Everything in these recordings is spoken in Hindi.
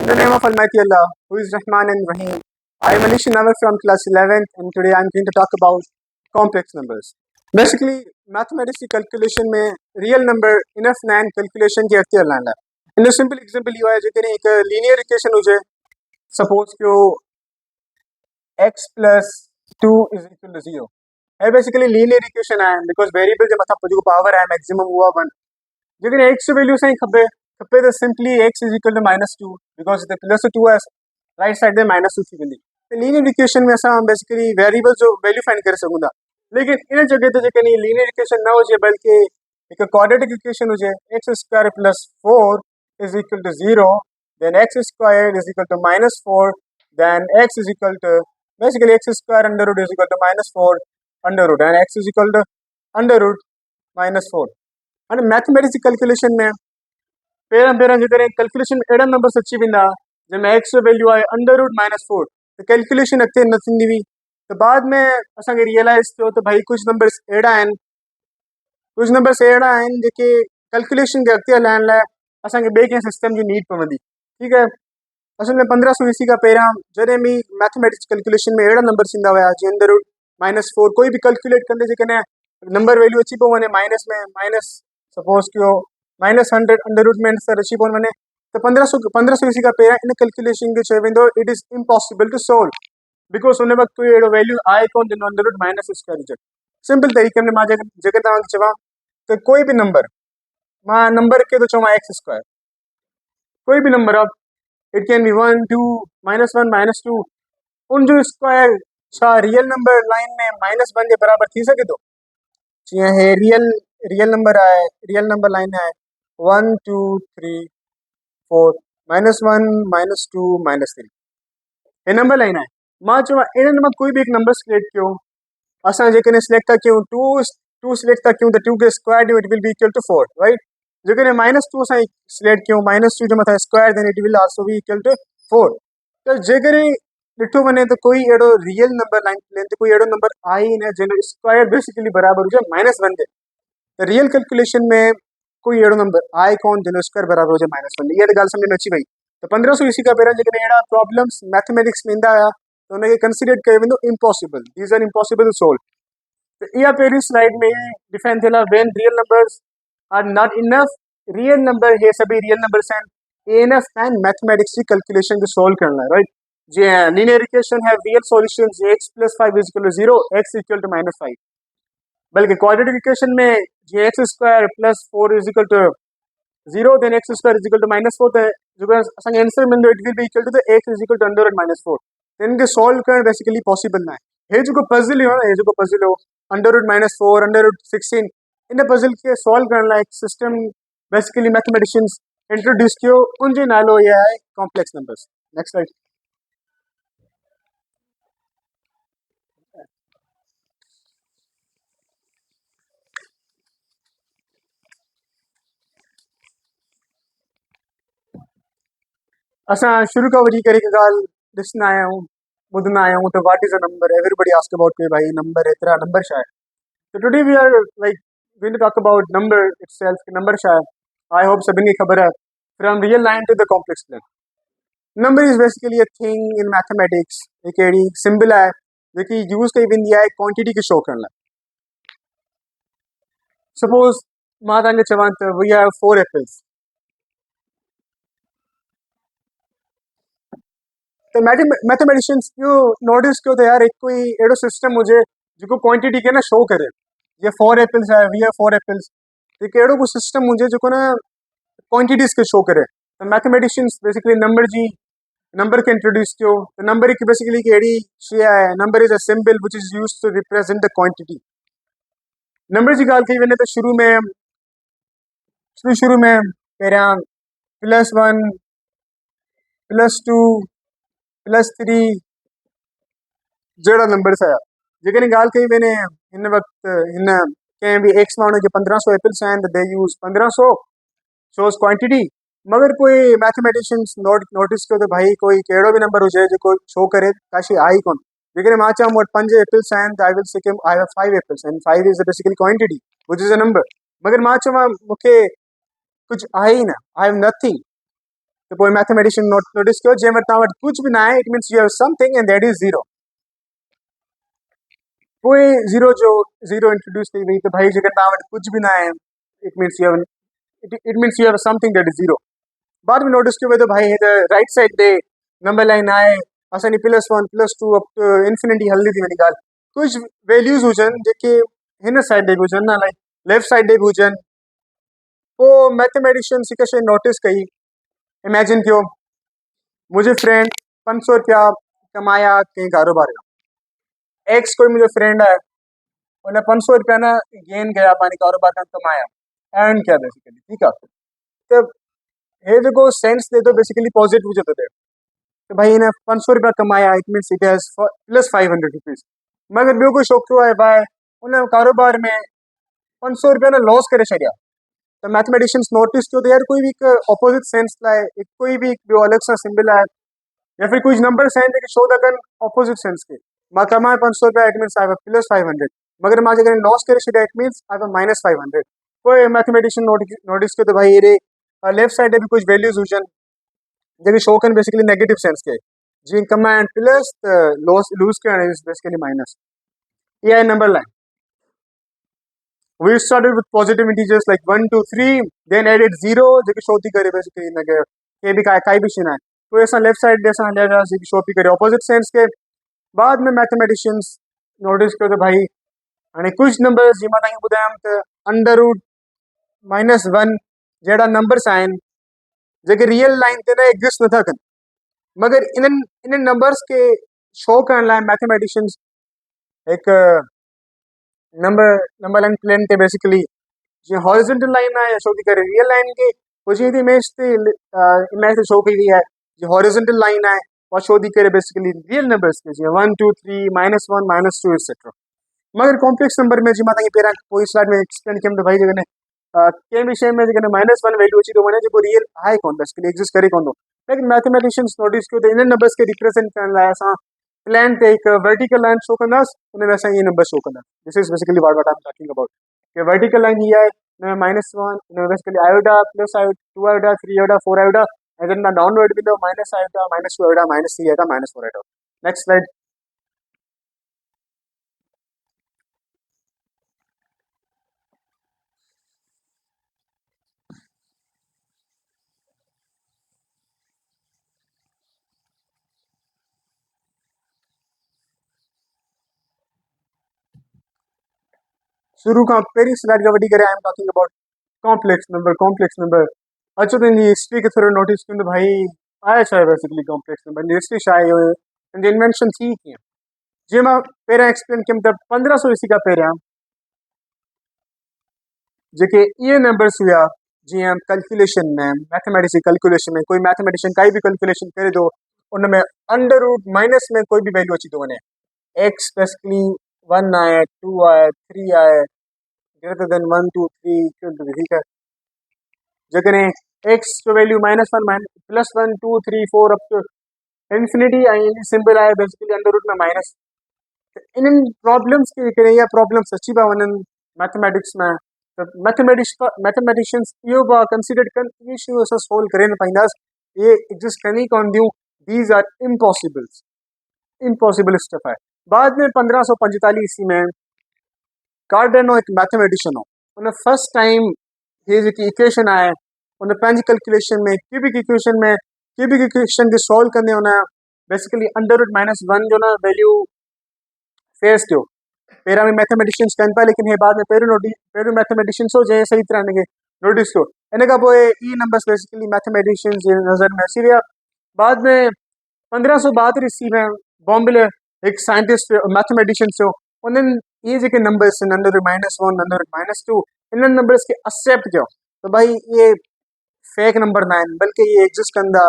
In the name of Almighty Allah, who is Rahman and Rahim, I am Anish Nawar from class 11th, and today I am going to talk about complex numbers. Basically, mathematics की calculation में real number enough nan calculation की अख्तियार लाना है. In a simple example, you are जितने एक linear equation हो जाए, suppose कि वो x plus 2 is equal to 0. है basically linear equation है because variable जब मतलब जो power है maximum हुआ 1. जितने x value से खबे खबे तो simply x is equal to -2 because the plus 2 है right side में -2 थी बंदी. तो linear equation में ऐसा हम basically variable जो value find कर सकूँगा. लेकिन इन जगह तो जगह नहीं linear equation ना हो जाए बल्कि एक quadratic equation हो जाए x square plus 4 is equal to 0, then x square is equal to -4, then x is equal to basically x square under root is equal to -4 under root and x is equal to under root -4. And mathematics calculation में पेरा जो करें कैलकुलेशन एडन नंबर सच्ची बिंदा जब मैं x वैल्यू आए अंडर रूट -4 तो कैलकुलेशन अगते नथिंग दी तो बाद में असांखे रियलाइज थियो तो भाई कुछ नंबर्स एड़ा आहिनि जेके कैलकुलेशन के अगते हलाइण लाइ असांखे ॿिए कंहिं सिस्टम जी नीड पवंदी. ठीक है, असल में 1500 ईस्वी खां पहिरियां जॾहिं बि मैथमेटिक्स कैलकुलेशन में अहिड़ा नंबर ईंदा हुआ जीअं अंडर रूट -4 कोई बि कैलकुलेट कंदे जेकॾहिं नंबर वैल्यू अची पियो वञे माइनस में माइनस सपोज कयो -100 अंडर रूट में आंसर अची पियो वञे तो 1500 ईस्वी खां पहिरियां इन कैलकुलेशन खे चयो वेंदो it is impossible to solve because उन वक़्तु कोई अहिड़ो वैल्यू आहे कोन जिनो अंडर रूट -स्क्वायर हुजे. सिंपल तरीक़े में मां जेके तव्हांखे चवां त कोई बि नंबर मां नंबर खे थो चवां एक्स स्क्वायर कोई बि नंबर आहे इट कैन बी 1 2 -1 -2 उनजो स्क्वायर छा रियल नंबर लाइन में -1 जे बराबर थी सघे थो. जीअं हे रियल नंबर आहे रियल नंबर लाइन आहे 1 2 3 4 -1 -2 -3 हे नंबर लाइन आहे. मां चवां इन्हनि मां कोई बि हिकु नंबर सिलेक्ट कयो असां जेकॾहिं सिलेक्ट था कयूं 2 सिलेक्ट था कयूं त 2 खे स्क्वायर ॾियूं it will be equal to 4 right. जेकॾहिं -2 असां सिलेक्ट कयूं -2 जे मथां square then it will also be equal to 4. त जेकॾहिं ॾिठो वञे त कोई अहिड़ो रियल नंबर लाइन प्लेन ते कोई अहिड़ो नंबर आहे ई न जंहिंजो स्क्वायर बेसिकली बराबरि हुजे -1 जे. त रियल कैलकुलेशन में कोई अहिड़ो नंबर आहे कोन जंहिंजो स्क्वायर बराबरि हुजे -1. इहा त ॻाल्हि सम्झ में अची वई. त 1500 ईस्वी खां पहिरियां जेकॾहिं अहिड़ा प्रॉब्लम्स मैथमेटिक्स में ईंदा हुआ त हुनखे कंसिडर कयो वेंदो impossible these are impossible to solve. त इहा पहिरीं स्लाइड में डिफाइन थियल आहे when real numbers are not enough. Real number हे सभई रियल नंबर्स आहिनि एनफ आहिनि मैथमेटिक्स जी कैलकुलेशन खे सोल्व करण लाइ राइट. जीअं linear equation have real solutions x + 5 = 0 x = -5 बल्कि क्वाड्रेटिक इक्वेशन में जीअं x² + 4 = 0 देन x² = -4 त जेको असांखे आंसर मिलंदो it will be equal to x = under root -4. त इनखे सॉल्व करणु बेसिकली पॉसिबल न आहे. हे जेको पज़ल हो न हे जेको पज़ल हो अंडर रूट -4 अंडर रूट 16 इन पज़ल खे सॉल्व करण लाइ हिकु सिस्टम बेसिकली मैथमेटिशियंस इंट्रोड्यूस कयो उनजो नालो इहो आहे कॉम्प्लेक्स नंबर्स. Next slide. असां शुरू खां वठी करे हिकु ॻाल्हि ॾिसंदा आहियूं ॿुधंदा आहियूं त what is a number. Everybody ask about के भाई नंबर एतिरा नंबर छा आहे. तो today we are like going to talk about number itself. Number छा आहे. आई होप सभिनी खे ख़बर आहे from real line to the complex plane. Number is basically a thing in mathematics. हिकु अहिड़ी सिंबल आहे जेकी यूज़ कई वेंदी आहे क्वांटिटी खे शो करण लाइ. सपोज मां तव्हांखे चवां त वी हैव 4 एपल्स तो मैथमेटिशियंस इहो नोटिस कयो त यार कोई अहिड़ो सिस्टम हुजे जेको क्वांटिटी खे न शो करे. जीअं 4 एपल्स आहे वी हैव 4 एपल्स हिकु अहिड़ो कोई सिस्टम हुजे जेको न क्वांटिटीज़ खे शो करे. त मैथमेटिशियंस बेसिकली नंबर खे इंट्रोड्यूस कयो. त नंबर हिकु बेसिकली हिकु अहिड़ी शइ आहे. Number is a symbol which is use to represent the quantity. Number जी ॻाल्हि कई वञे त शुरू में पहिरियां +1 +2 +3 जहिड़ा नंबर्स आया. जेकॾहिं ॻाल्हि कई वञे हिन वक़्तु हिन कंहिं बि एक्स माण्हू खे 1500 एपल्स आहिनि त दे यूज़ 1500 शोज़ क्वांटिटी. मगर कोई मैथमेटिशियंस नोटिस कयो त भाई कोई कहिड़ो बि नंबर हुजे जेको शो करे का शइ आहे ई कोन. जेकॾहिं मां चवां मूं वटि 5 एपल्स आहिनि त I will say I have 5 apples and 5 is basically quantity which is a number. मगर मां चवां मूंखे कुझु आहे ई न आई हैव नथिंग तो पोइ मैथमेटिशियन नोटिस कयो जंहिं वटि तव्हां वटि कुझु बि न आहे, it means you have something and that is zero. पोइ ज़ीरो इंट्रोड्यूस कई वई, त भाई जेकर तव्हां वटि कुझु बि न आहे, it means you have something that is zero. बाद में नोटिस कयो वेंदो भाई हिते राइट साइड ते नंबर लाइन आहे, असांजी +1 +2 अप टू इंफिनिटी हलंदी थी वञे ॻाल्हि। कुझु वैल्यूज़ हुजनि जेके हिन साइड ते बि हुजनि न, लाइक लेफ्ट साइड ते बि हुजनि। पोइ मैथमेटिशियंस हिकु शइ नोटिस कई, इमेजिन कयो मुंहिंजे फ्रेंड 500 रुपया कमाया कंहिं कारोबार खां। एक्स कोई मुंहिंजो फ्रेंड आहे, उन 500 रुपया न गेन कया पंहिंजे कारोबार खां, कमाया, अर्न कया बेसिकली, ठीकु आहे। त हे जेको सेंस ॾे थो बेसिकली पॉजिटिव जो थो थिए, त भाई हिन 500 रुपया कमाया, it means it has +500 rupees. मगर ॿियो कोई छोकिरो आहे भाई, उन कारोबार में 500 रुपया न लॉस करे छॾिया। त मैथमेटिशियंस नोटिस कयो त यार कोई बि हिकु ऑपोजिट सेंस लाइ कोई बि ॿियो अलॻि सां सिंबल आहे, या फिर कुछ नंबर्स आहिनि जेके शो था कनि ऑपोजिट सेंस के। मां कमाए 500 रुपया, इट मीन्स आई हैव +500, मगर मां जेकर लॉस करे छॾिया, इट मीन्स आई हैव -500। पोइ मैथमेटिशियन नोटिस कयो त भाई हेॾे लेफ्ट साइड ते बि कुझु वैल्यूज़ हुजनि जेके शो कनि बेसिकली नेगेटिव सेंस के। जीअं कमाइण प्लस त लूज़ करणु इज़ बेसिकली माइनस। इहा आहे number line. We started with positive integers like 1, 2, 3, then added 0 JK show थी करे बेसिकली हिनखे के बि काई बि शइ न आहे। पोइ असां लेफ्ट साइड ते असां हलिया वियासीं जेकी शो थी करे ऑपोजिट सेंस के। बाद में मैथमेटिशियंस नोटिस कयो त भाई हाणे कुझु नंबर्स जीअं मां तव्हांखे ॿुधायमि त √-1 जहिड़ा नंबर्स आहिनि जेके रियल लाइन ते न एग्ज़िस्ट नथा कनि, मगर इन्हनि नंबर्स के शो करण लाइ मैथमेटिशियंस हिकु नंबर लाइन प्लेन ते बेसिकली जीअं हॉरिजॉन्टल लाइन आहे या शो थी करे रियल लाइन के, पोइ जीअं इमेज ते शो कई वई आहे जीअं हॉरिजॉन्टल लाइन आहे और शो थी करे बेसिकली रियल नंबर्स के, जीअं 1, 2, 3, -1, -2 एक्सेट्रा। मगर कॉम्प्लेक्स नंबर में जीअं मां तव्हांखे पहिरियां पोइ स्लाइड में एक्सप्लेन कयमि त भाई जेकॾहिं कंहिं बि शइ में जेकॾहिं -1 वैल्यू अची थो वञे जेको रियल आहे कोन, बेसिकली एग्ज़िस्ट करे कोन थो। लेकिन मैथमेटिशियंस नोटिस कयो त इन नंबर्स खे रिप्रेज़ेंट करण लाइ असां प्लेन ते हिकु वर्टिकल लाइन शो कंदासीं, हुन में असां इहे नंबर शो कंदासीं। This is basically what I am talking about. कि वर्टिकल लाइन हीअ आहे, हिन में -1, हिन में बेसिकली आयोडा, +2 आयोडा, 3 आयोडा, 4 आयोडा, ऐं जॾहिं मां डाउनवर्ड वेंदो -आयोडा, -2 आयोडा, -3 आयोडा, -4 आयोडा। Next slide. शुरू खां पहिरीं स्लाइड खां वठी करे I am talking about complex number. अचो त हिनजी हिस्ट्री खे थोरो नोटिस कयूं त भाई आहे छा आहे बेसिकली कॉम्प्लेक्स नंबर, हिनजी हिस्ट्री छा आहे, हिनजी इन्वेंशन थी कीअं। जीअं मां पहिरियां एक्सप्लेन कयमि त 1500 ईस्वी खां पहिरियां जेके इहे नंबर्स हुआ, जीअं कैलकुलेशन में मैथमेटिक्स जी कैलकुलेशन में कोई मैथमेटिशियन काई बि कैलकुलेशन करे थो, उन में अंडर रूट माइनस में कोई बि वैल्यू अची थो वञे, एक्स बेसिकली 1 आहे, 2 आहे, 3 आहे, ग्रेटर देन 1, 2, 3, ठीकु आहे। जेकॾहिं एक्स जो वैल्यू -1 +1 2 3 4 अप टू इंफिनिटी ऐं सिंबल आहे बेसिकली अंडर रूट में माइनस। इन्हनि प्रॉब्लम्स खे जेकॾहिं इहा प्रॉब्लम्स अची पिया वञनि मैथमेटिक्स में, त मैथमेटिशियंस इहो पिया कंसिडर कनि इहे शयूं असां सोल्व करे न पाईंदासीं, इहे एग्ज़िस्ट करनी कोन थियूं, दीज आर इम्पॉसिबल स्टफ आहे। बाद में 1545 ईस्वी में कार्डेनो हिकु मैथमेटिशियन हो, उन फर्स्ट टाइम हीअ जेकी इक्वेशन आहे उन पंहिंजी कैलकुलेशन में क्यूबिक इक्वेशन खे सॉल्व कंदे हुन बेसिकली अंडर रूट -1 जो न वैल्यू फेस कयो। पहिरियां बि मैथमेटिशियंस कनि पिया, लेकिन हे बाद में पहिरियों मैथमेटिशियंस हो जंहिं सही तरह हिनखे नोटिस कयो। इन खां पोइ ई नंबर्स बेसिकली मैथमेटिशियंस जे नज़र में अची विया। बाद में 1572 ईस्वी में बॉम्बे हिकु साइंटिस्ट मैथमेटिशियंस हो, उन्हनि इहे जेके नंबर्स आहिनि अंडर रूट -1, अंडर रूट -2, इन्हनि नंबर्स खे एक्सेप्ट कयो त भाई इहे फेक नंबर न आहिनि, बल्कि इहे एग्ज़िस्ट कंदा,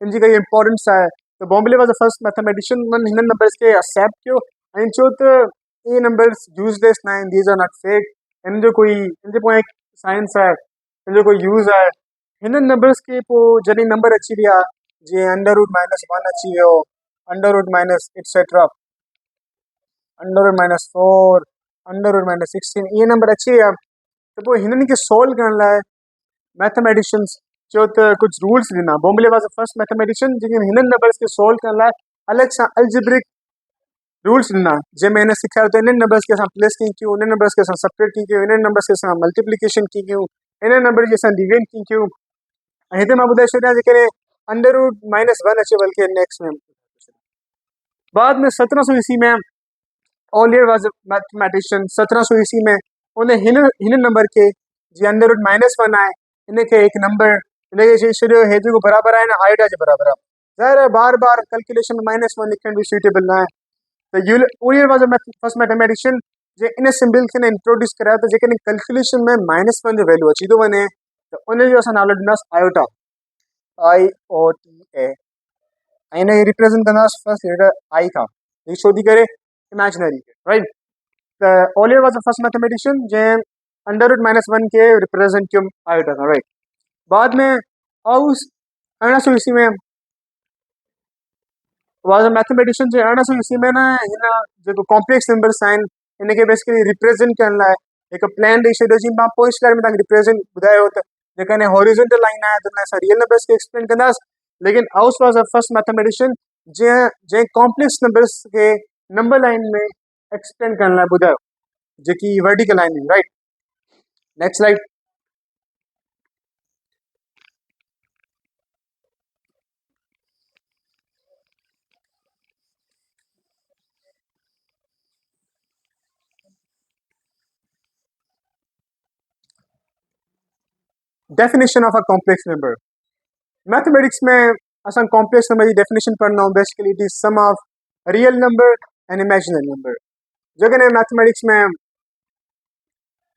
इनजी काई इंपॉर्टेंस आहे। त Bombay was the first mathematician, उन्हनि हिननि नंबर्स खे एक्सेप्ट कयो ऐं चयो त इहे नंबर्स यूज़लेस न आहिनि, दीज आर नॉट फेक, हिन जो पोइ साइंस आहे, हिन जो कोई यूज़ आहे। हिननि नंबर्स खे पोइ जॾहिं नंबर अची विया, जीअं अंडर रूट -1 अची वियो, under root minus etcetera, under root -4, under root -16, इहे नंबर अची विया, त पोइ हिननि खे सोल्व करण लाइ मैथमेटिशियंस जो त कुछ रूल्स ॾिना बोम्बले वाज द फर्स्ट मैथमेटिशियन जिन हिननि नंबर्स खे सोल्व करण लाइ अलॻि सां अल्जेब्रिक रूल्स ॾिना जंहिंमें हिन सेखारियो त इन्हनि नंबर्स खे असां प्लस कीअं कयूं इन्हनि नंबर्स खे असां सेपरेट कीअं कयूं इन्हनि नंबर्स खे असां मल्टीप्लिकेशन कीअं कयूं इन्हनि नंबर जी असां डिवीजन कीअं कयूं ऐं हिते मां ॿुधाए छॾियां जेकॾहिं अंडर रूट -1 अचे बल्कि नेक्स्ट में बाद में 1700 ईस्वी में ओलियर वाज मैथमेटिशियन 1700 ईस्वी में उन हिन नंबर के जी अंडर रूट -1 आहे इनखे हिकु नंबर इनखे चई छॾियो हे जेको बराबरि आहे न आयोटा जे बराबरि आहे ज़ाहिर आहे बार बार कैलकुलेशन में -1 लिखण बि सूटेबल न आहे त ओलियर was first mathematician J in symbol खे न इंट्रोड्यूस करायो त जेकॾहिं कैलकुलेशन में -1 जो वैल्यू अची थो वञे त उनजो असां नालो ॾींदासीं आयोटा IOTA ऐं हिनखे रिप्रेज़ेंट कंदासीं फर्स्ट लेटर आई खां छो थी करे इमेजिनरी राइट त ओलियर वाज द फर्स्ट मैथमेटिशियन जंहिं अंडर रूट -1 के रिप्रेज़ेंट कयो आयोटा खां राइट बाद में आउस 1800 ईस्वी में वाज अ मैथमेटिशियन जे 1800 ईस्वी में न हिन जेको कॉम्प्लेक्स नंबर्स आहिनि इनखे बेसिकली रिप्रेज़ेंट करण लाइ हिकु प्लान ॾेई छॾियो जी मां पोइ स्लाइड में तव्हांखे रिप्रेज़ेंट ॿुधायो त जेकॾहिं हॉरिज़ॉन्टल लाइन आहे त असां रियल नंबर्स खे एक्सप्लेन कंदासीं लेकिन आउस वाज द फर्स्ट मैथमेटिशियन जंहिं कॉम्प्लेक्स नंबर्स खे नंबर लाइन में एक्सप्लेन करण लाइ ॿुधायो जेकी वर्टिकल लाइन हुई right next slide definition of a complex number mathematics में असां कॉम्प्लेक्स नंबर जी डेफिनेशन पढ़ंदा आहियूं basically it is sum of real number and imaginary number जेकॾहिं मैथमेटिक्स में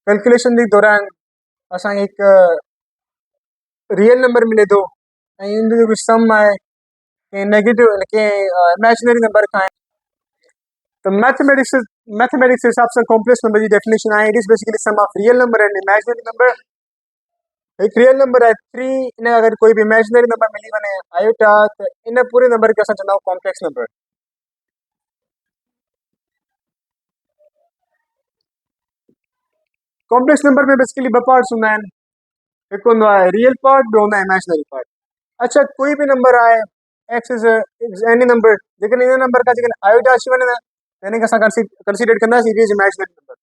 कैलकुलेशन जे दौरान असांखे हिकु रियल नंबर मिले थो ऐं इन जो जेको सम आहे कंहिं नेगेटिव कंहिं इमेजिनरी नंबर खां त मैथमेटिक्स जे हिसाब सां कॉम्प्लेक्स नंबर जी डेफिनेशन आहे it is basically sum of real number and imaginary number एक रियल नंबर है 3 इन अगर कोई भी इमेजिनरी नंबर मिली वने आयोटा तो इन पूरे नंबर के असां चवंदा कॉम्प्लेक्स नंबर कॉम्प्लेक्स नंबर में बेसिकली ब पार्ट्स हूंदा आहिनि हिकु हूंदो आहे रियल पार्ट ॿियो हूंदो आहे इमेजिनरी पार्ट अच्छा कोई भी नंबर आहे एक्स इज एनी नंबर जेकॾहिं इन नंबर का जेकॾहिं आयोटा अची वञे न त हिनखे असां कंसीडर कंदासीं इट इज इमेजिनरी नंबर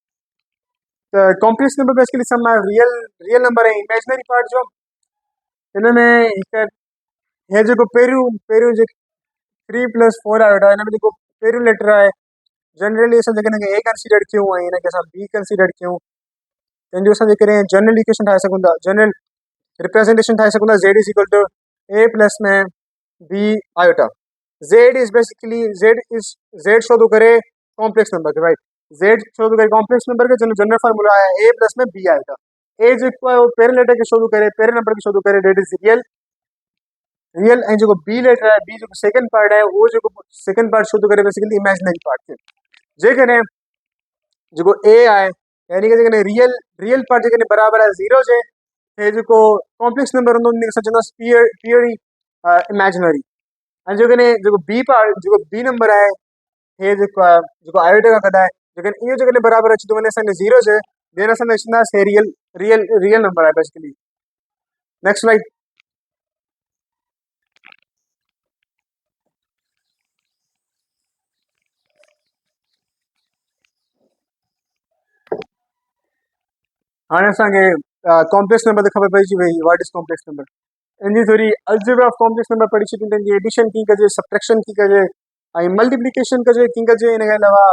त कॉम्प्लेक्स नंबर बेसिकली सम आहे रियल नंबर ऐं इमेजिनरी पार्ट जो हिन में हिकु हे जेको पहिरियों जे 3+4 आयोटा हिन में जेको पहिरियों लेटर आहे जनरली असां जेकॾहिं हिनखे ए कंसीडर कयूं ऐं हिनखे असां बी कंसीडर कयूं तंहिंजो असां जेकॾहिं जनरल इक्वेशन ठाहे सघूं था जनरल रिप्रेज़ेंटेशन ठाहे सघूं था Z is equal to a plus में b iota Z is basically Z show थो करे कॉम्प्लेक्स नंबर खे राइट Z शो थो करे कॉम्प्लेक्स नंबर खे जनरल फार्मूला आहे ए प्लस में बी आयोटा ए जेको आहे उहो पहिरें लेटर खे शो थो करे पहिरें नंबर खे शो थो करे डेट इज रियल ऐं जेको बी लेटर आहे बी जेको सेकंड पार्ट आहे उहो जेको सेकंड पार्ट शो थो करे बेसिकली इमेजिनरी पार्ट खे जेकॾहिं जेको ए आहे यानी कि जेकॾहिं रियल पार्ट जेकॾहिं बराबरि आहे 0 जे हे जेको कॉम्प्लेक्स नंबर हूंदो उनखे असां चवंदासीं प्योरली इमेजिनरी ऐं जेकॾहिं जेको बी पार्ट जेको बी नंबर आहे हे जेको आहे जेको आयोटा खां गॾु आहे जेकॾहिं इहो जेकॾहिं बराबरि अची थो वञे असांखे 0 जे देन असां चवंदासीं हे रियल नंबर आहे बेसिकली नेक्स्ट स्लाइड हाणे असांखे कॉम्प्लेक्स नंबर त ख़बर पइजी वई व्हाट इज कॉम्प्लेक्स नंबर इनजी थोरी अलजेब्रा ऑफ कॉम्प्लेक्स नंबर पढ़ी छॾी त एडिशन कीअं कजे सब्ट्रैक्शन कीअं कजे ऐं मल्टीप्लिकेशन कजे कीअं कजे इन खां अलावा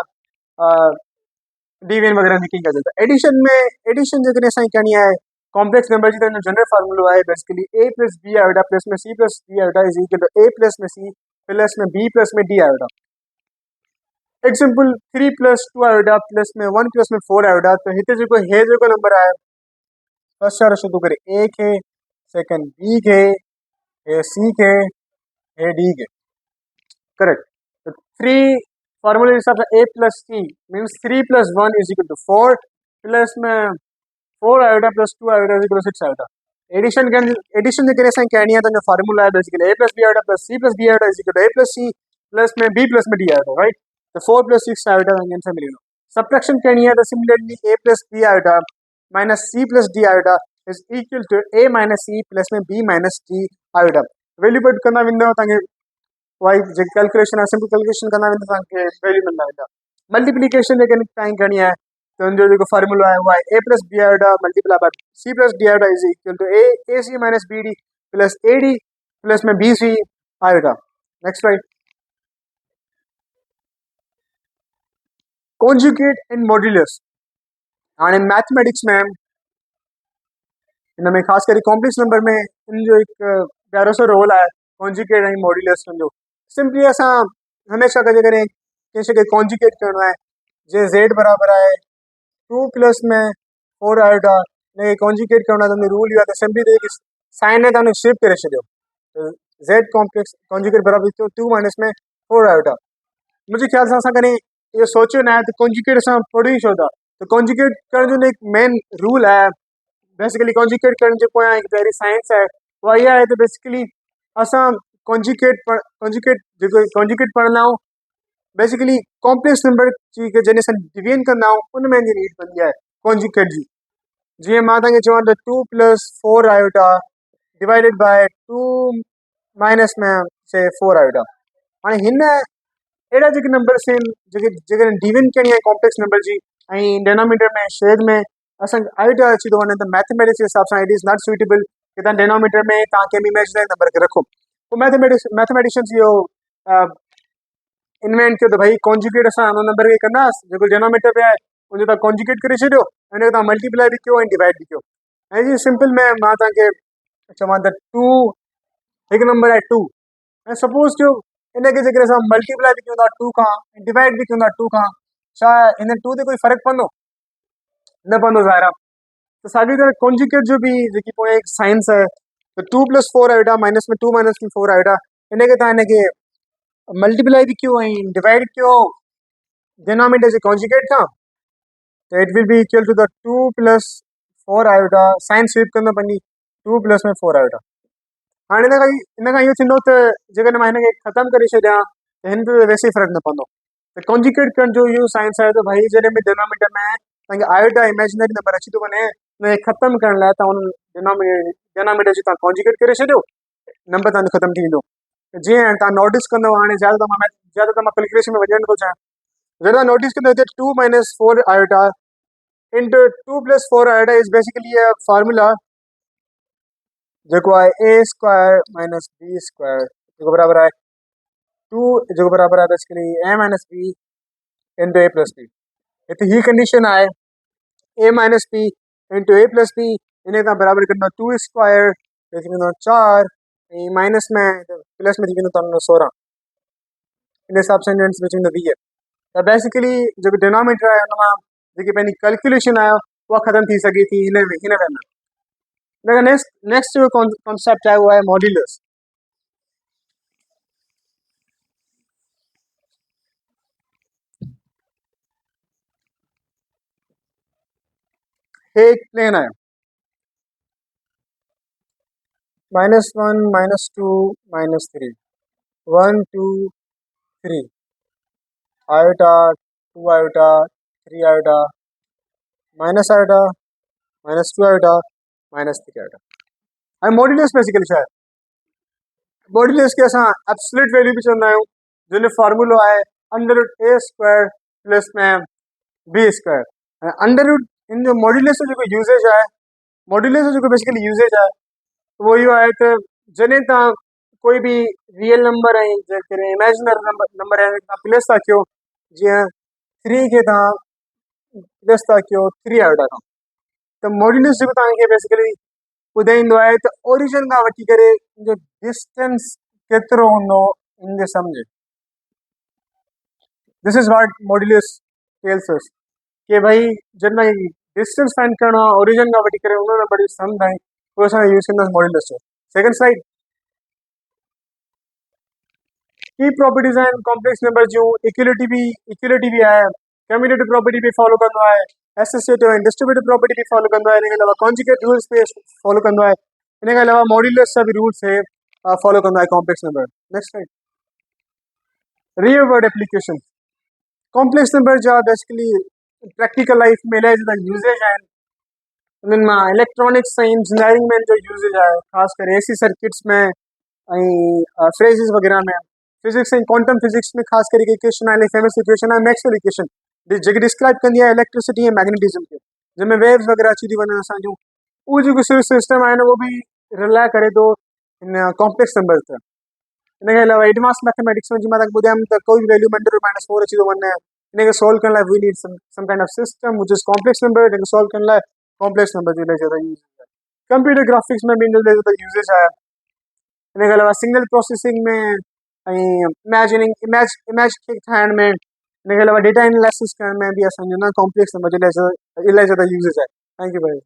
डिवीजन वग़ैरह कीअं कजे त एडिशन जेकॾहिं असांखे करणी आहे कॉम्प्लेक्स नंबर जी त हिन जनरल फार्मूलो आहे basically a plus b iota plus में c plus d iota is equal to a plus में सी प्लस में बी प्लस में d iota example 3+2 iota plus में 1 + 4 आयोटा त हिते जेको हे जेको नंबर आहे फर्स्ट वारो शो थो करे ए खे सेकंड बी खे हे सी खे हे डी खे करेक्ट 3 फार्मूले के हिसाब से a plus c means 3 + 1 is equal to 4 plus में 4 iota plus 2 iota is equal to 6 iota addition जे करे असांखे करणी आहे त फार्मूला आहे basically a plus b iota plus c plus d iota is equal to a plus c plus में b प्लस में डी आयोटा राइट तो 4 + 6 आयोटा आंसर मिलेगा सब्ट्रैक्शन करनी है तो similarly a plus b iota minus c plus d iota is equal to a minus c plus में b minus d iota value put करना विंदो तंगे वाई जे कैलकुलेशन सिंपल कैलकुलेशन करना विंदो तंगे वैल्यू मिलना विंदो मल्टीप्लिकेशन लेकिन टाइम करनी है तो जो फार्मूला है वो है a plus b iota multiply by c plus d iota is equal to a ac minus bd plus ad plus में bc iota next right conjugate in modulus हाणे मैथमेटिक्स में इनमें खास कर कॉम्प्लेक्स नंबर में इन जो एक प्यारो सो रोल है कॉन्जुगेट ऐं मॉड्यूलस जो सिंपली असां हमेशा कजे करें कंहिं शइ खे कॉन्जुगेट करणो आहे जे z बराबर है 2 प्लस में 4 आयोटा ने कॉन्जुगेट करणो आहे त रूल इहो आहे त सिंपली साइन है तव्हां शिफ्ट करे छॾियो तो z कॉम्प्लेक्स कॉन्जुगेट बराबर थियो 2 माइनस में 4 आयोटा मुझे ख्याल से असां कॾहिं इहो सोचियो न आहे त कॉन्जुगेट असां पढ़ी छो था तो कॉन्जुगेट करण जो एक मेन रूल है बेसिकली कॉन्जुगेट करण जे पोयां हिकु पहिरीं साइंस है उहा इहा आहे त बेसिकली असां कॉन्जुगेट पढ़ंदा आहियूं बेसिकली कॉम्प्लेक्स नंबर जी के जॾहिं असां डिवीजन कंदा आहियूं उन में नीड पवंदी आहे कॉन्जुगेट जी जीअं मां तव्हांखे चवां त 2 plus 4 iota divided by 2 minus में से 4 आयोटा हाणे हिन अहिड़ा जेके नंबर्स आहिनि जेके डिवीजन करणी आहे कॉम्प्लेक्स नंबर जी ऐं डेनोमीटर में शेड में असांखे आयोटा अची थो वञे त मैथमेटिक्स जे हिसाब सां इट इज़ नॉट सुइटेबल कि तव्हां डेनोमीटर में तव्हां कंहिं बि इमेजिनरी नंबर खे रखो पोइ मैथमेटिशियंस इहो इन्वेंट किया तो भाई कॉन्जुगेट असां उन नंबर खे कंदासीं जेको डिनोमीटर पे आहे उनजो तव्हां कॉन्जुगेट करे छॾियो ऐं तव्हां मल्टीप्लाई बि कयो ऐं डिवाइड बि कयो ऐं जी सिंपल में मां तव्हांखे चवां त 2 हिकु नंबर आहे 2 ऐं सपोज जो इनखे जेकर असां मल्टीप्लाई बि कयूं था 2 खां डिवाइड बि कयूं था 2 खां छा हिन 2 ते कोई फ़र्क़ु पवंदो न पवंदो ज़ाहिर आहे तो साॻी तरह कॉन्जुगेट जो भी जेकी पोइ एक साइंस है तो 2 प्लस 4 आयोटा माइनस में 2 माइनस में 4 आयोटा इनखे तव्हां इनखे मल्टीप्लाई भी क्यों ऐं डिवाइड क्यों डिनोमीटर जे कॉन्जुगेट खां तो it will be equal to the 2 plus 4 iota sign swap कंदो पंहिंजी 2 प्लस में 4 आयोटा हाणे इन खां इहो थींदो त जेकॾहिं मां हिनखे ख़तमु करे छॾियां त हिन ते वैसे ई फ़र्क़ु न पवंदो त कॉन्जुगेट करण जो इहो साइंस आहे त भाई जॾहिं बि डिनोमीटर में तव्हांखे आयोटा इमेजिनरी नंबर अची थो वञे उनखे ख़तमु करण लाइ तव्हां उन डिनोमीटर जी तव्हां कॉन्जुगेट करे छॾियो नंबर तव्हांजो ख़तमु थी वेंदो जीअं तव्हां नोटिस कंदव हाणे ज़्यादातर मां कैलकुलेशन में वञणु थो चाहियां जॾहिं तव्हां नोटिस कंदव हिते 2 minus 4 iota into 2 plus 4 iota is basically a formula जेको आहे a square minus b square जेको बराबर आहे 2 जेको बराबर आहे basically a minus b into a plus b हिते ही कंडीशन आहे a minus b into a plus b इन खां बराबरि कंदो 2 स्क्वायर थी वेंदो 4 ऐं माइनस में प्लस में थी वेंदो तव्हांजो 16 इन हिसाब सां विच में 20 त बेसिकली जेको डिनोमीटर आहे हुन मां जेकी पंहिंजी कैलकुलेशन आहे उहा ख़तमु थी सघे थी हिन वे में नेक्स्ट जो कॉन्सेप्ट आहे उहो आहे मॉड्यूलस हे एक प्लेन आहे -1 -2 -3 1 2 3 iota 2 iota 3 iota minus iota -2 iota -3 iota ऐं मॉड्यूलस बेसिकली छा आहे मॉड्यूलस खे असां एब्सोल्यूट वैल्यू बि चवंदा आहियूं जंहिंजो फॉर्मूलो आहे अंडर रूट ए स्क्वायर प्लस में बी स्क्वायर ऐं अंडर रूट इन जो मॉड्यूलस जो जेको यूज़ेज आहे मॉड्यूलस जो जेको बेसिकली यूज़ेज आहे उहो इहो आहे त जॾहिं तव्हां कोई बि रियल नंबर ऐं जेकॾहिं इमेजिनरी नंबर आहे तव्हां प्लस था कयो जीअं 3 खे तव्हां प्लस था कयो 3 आयोटा खां त मॉड्यूलस जेको तव्हांखे बेसिकली ॿुधाईंदो आहे त ओरिजिन खां वठी करे जो डिस्टेंस केतिरो हूंदो इन जे सम्झ this is what modulus tells us कि भाई जॾहिं डिस्टेंस फाइंड करणो आहे ओरिजिन खां वठी करे उन नंबर जी सम ताईं उहो असां यूज़ कंदासीं मॉड्यूलस जो सेकेंड स्लाइड की प्रॉपर्टीज़ आहिनि कॉम्प्लेक्स नंबर जूं इक्वलिटी बि आहे कम्यूटेटिव प्रॉपर्टी बि फॉलो कंदो आहे एसोसिएटिव ऐं डिस्ट्रीब्यूटिव प्रॉपर्टी बि फॉलो कंदो आहे इन खां अलावा कॉन्जुगेट रूल्स बि फॉलो कंदो आहे इन खां अलावा मॉड्यूलस जा बि रूल्स फॉलो कंदो आहे complex number next slide real word application complex number जा बेसिकली प्रैक्टिकल लाइफ में इलाही ज़्यादा यूज़ेज आहिनि उन्हनि मां इलेक्ट्रॉनिक्स ऐं इंजीनियरिंग में जो यूज़ेज आहे ख़ासि करे एसी सर्किट्स में ऐं फ्रेज़िस वग़ैरह में फिज़िक्स ऐं क्वांटम फिज़िक्स में ख़ासि करे इक्वेशन आहे फेमस इक्वेशन आहे मैक्सवेल इक्वेशन जेकी डिस्क्राइब कंदी आहे इलेक्ट्रिसिटी ऐं मैग्नेटिज़म खे, जंहिंमें वेव्स वग़ैरह अची थी वञनि असांजूं। उहो जेको सिस्टम आहे न उहो बि रिलाए करे थो हिन कॉम्प्लेक्स नंबर ते। इन खां अलावा एडवांस मैथमेटिक्स में जीअं मां तव्हांखे ॿुधायमि त कोई बि वैल्यू -4 अची थो वञे, इनखे सॉल्व करण लाइ we need some kind of system which is complex number, जंहिंखे सॉल्व करण लाइ कॉम्प्लेक्स नंबर जो इलाही ज़्यादा यूज़ आहे। कंप्यूटर ग्राफिक्स में बि इन जो इलाही ज़्यादा यूज़ेज आहे। इन खां अलावा सिग्नल प्रोसेसिंग में ऐं इमेज खे ठाहिण में, इन खां अलावा डेटा एनालिसिस करण में बि असांजो न कॉम्प्लेक्स नंबर जो इलाही ज़्यादा यूज़ेज आहे। थैंक यू भाई।